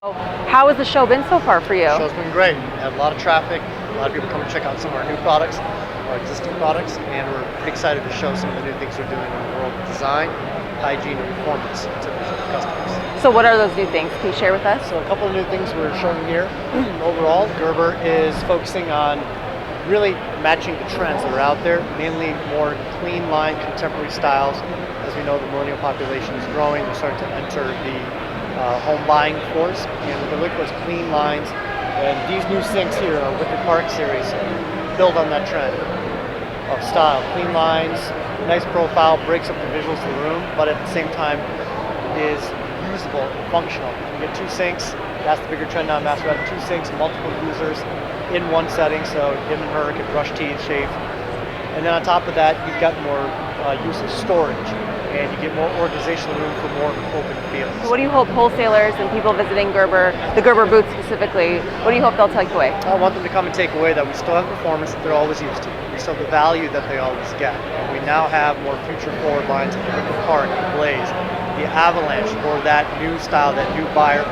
How has the show been so far for you? The show's been great. We have a lot of traffic, a lot of people come to check out some of our new products, our existing products, and we're pretty excited to show some of the new things we're doing in the world of design, hygiene, and performance to the customers. So what are those new things? Can you share with us? So a couple of new things we're showing here. Overall, Gerber is focusing on really matching the trends that are out there, mainly more clean line, contemporary styles. As we know, the millennial population is growing. They're starting to enter the home buying force, and what they're looking for is clean lines. And these new sinks here, our Wicked Park series, build on that trend of style. Clean lines, nice profile, breaks up the visuals of the room, but at the same time is usable and functional. You get two sinks, that's the bigger trend now, mass rather two sinks, multiple users in one setting, so him and her can brush teeth, shave. And then on top of that, you've got more use of storage, and you get more organizational room for more open fields. So what do you hope wholesalers and people visiting Gerber, the Gerber booth specifically, what do you hope they'll take away? I want them to come and take away that we still have performance that they're always used to. We still have the value that they always get. And we now have more future forward lines like the Wicked Park, the Blaze, the Avalanche for that new style, that new buyer.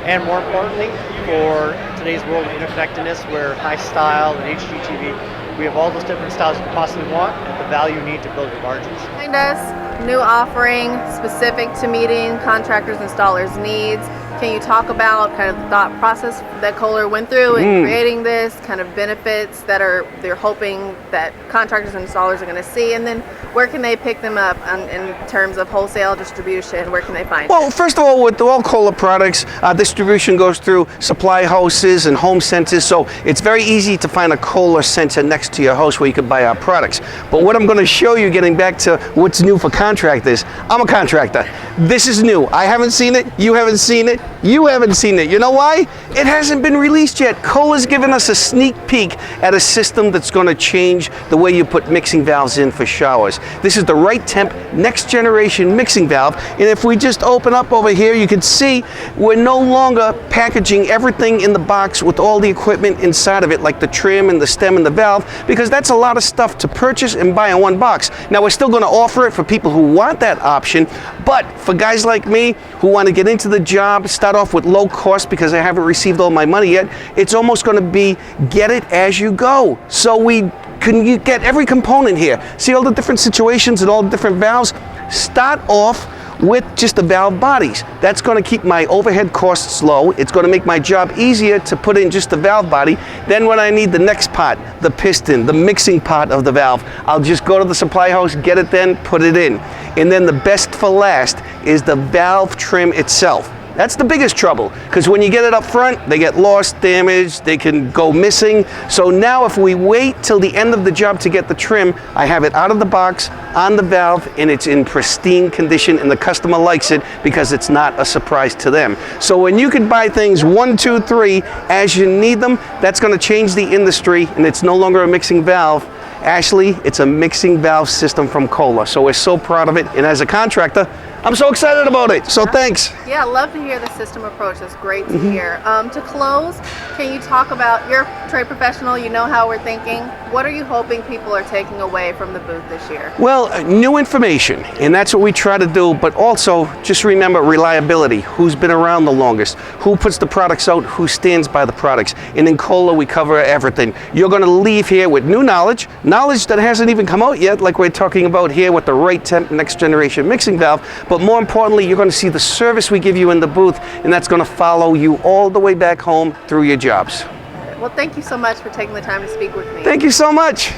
And more importantly, for today's world of interconnectedness where high style and HGTV, we have all those different styles you can possibly want and the value you need to build your margins. Behind us, new offering specific to meeting contractors, installers' needs. Can you talk about kind of the thought process that Kohler went through in creating this, kind of benefits that they're hoping that contractors and installers are going to see, and then where can they pick them up in terms of wholesale distribution? Where can they find Well, it? first of all, with all Kohler products, distribution goes through supply houses and home centers, so it's very easy to find a Kohler center next to your house where you can buy our products. But what I'm going to show you, getting back to what's new for contractors, I'm a contractor. This is new. I haven't seen it. You haven't seen it. You haven't seen it. You know why? It hasn't been released yet. Kohler's given us a sneak peek at a system that's going to change the way you put mixing valves in for showers. This is the right temp next generation mixing valve, and if we just open up over here, you can see we're no longer packaging everything in the box with all the equipment inside of it, like the trim and the stem and the valve, because that's a lot of stuff to purchase and buy in one box. Now, we're still going to offer it for people who want that option, but for guys like me who want to get into the job, start off with low cost because I haven't received all my money yet, it's almost going to be get it as you go. So you get every component here. See all the different situations and all the different valves? Start off with just the valve bodies. That's going to keep my overhead costs low. It's going to make my job easier to put in just the valve body. Then when I need the next part, the piston, the mixing part of the valve, I'll just go to the supply house, get it then, put it in. And then the best for last is the valve trim itself. That's the biggest trouble, because when you get it up front, they get lost, damaged, they can go missing. So now if we wait till the end of the job to get the trim, I have it out of the box, on the valve, and it's in pristine condition, and the customer likes it because it's not a surprise to them. So when you can buy things 1, 2, 3 as you need them, that's going to change the industry, and it's no longer a mixing valve. Ashlei, it's a mixing valve system from Kohler. So we're so proud of it, and as a contractor, I'm so excited about it, so thanks. Yeah, I love to hear the system approach. That's great to hear. To close, can you talk about, you're a trade professional, you know how we're thinking. What are you hoping people are taking away from the booth this year? Well, new information, and that's what we try to do, but also just remember reliability. Who's been around the longest? Who puts the products out? Who stands by the products? And in Kohler, we cover everything. You're going to leave here with new knowledge that hasn't even come out yet, like we're talking about here with the right temp next generation mixing valve. But more importantly, you're going to see the service we give you in the booth, and that's going to follow you all the way back home through your jobs. Well, thank you so much for taking the time to speak with me. Thank you so much.